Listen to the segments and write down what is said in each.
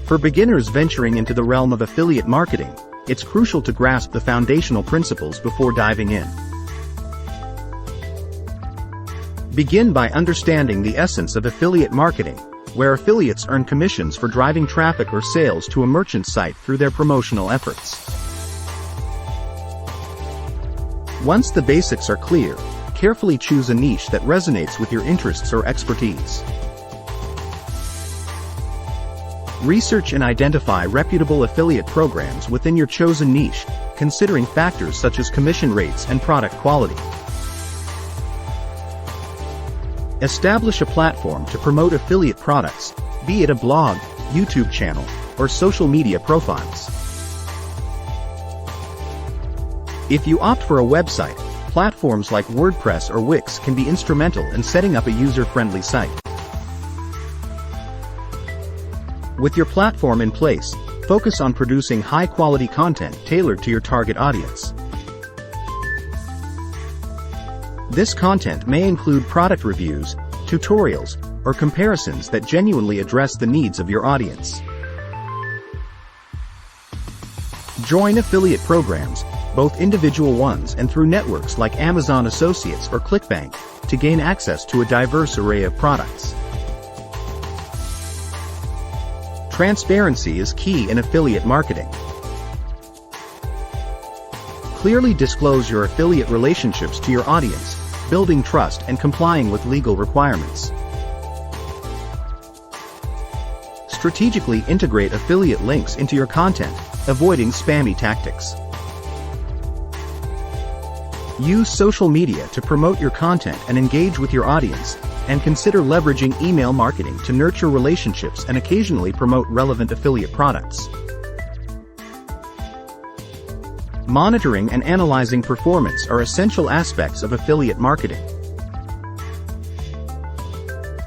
For beginners venturing into the realm of affiliate marketing, it's crucial to grasp the foundational principles before diving in. Begin by understanding the essence of affiliate marketing, where affiliates earn commissions for driving traffic or sales to a merchant site through their promotional efforts. Once the basics are clear, carefully choose a niche that resonates with your interests or expertise. Research and identify reputable affiliate programs within your chosen niche, considering factors such as commission rates and product quality. Establish a platform to promote affiliate products, be it a blog, YouTube channel, or social media profiles. If you opt for a website, platforms like WordPress or Wix can be instrumental in setting up a user-friendly site. With your platform in place, focus on producing high-quality content tailored to your target audience. This content may include product reviews, tutorials, or comparisons that genuinely address the needs of your audience. Join affiliate programs, both individual ones and through networks like Amazon Associates or ClickBank, to gain access to a diverse array of products. Transparency is key in affiliate marketing. Clearly disclose your affiliate relationships to your audience, building trust and complying with legal requirements. Strategically integrate affiliate links into your content, avoiding spammy tactics. Use social media to promote your content and engage with your audience, and consider leveraging email marketing to nurture relationships and occasionally promote relevant affiliate products. Monitoring and analyzing performance are essential aspects of affiliate marketing.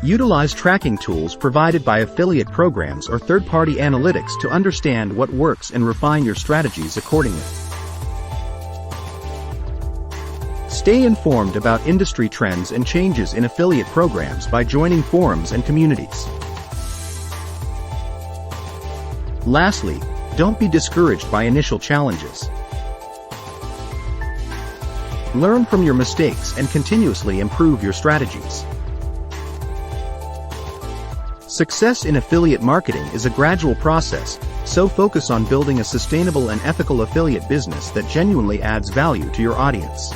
Utilize tracking tools provided by affiliate programs or third-party analytics to understand what works and refine your strategies accordingly. Stay informed about industry trends and changes in affiliate programs by joining forums and communities. Lastly, don't be discouraged by initial challenges. Learn from your mistakes and continuously improve your strategies. Success in affiliate marketing is a gradual process, so focus on building a sustainable and ethical affiliate business that genuinely adds value to your audience.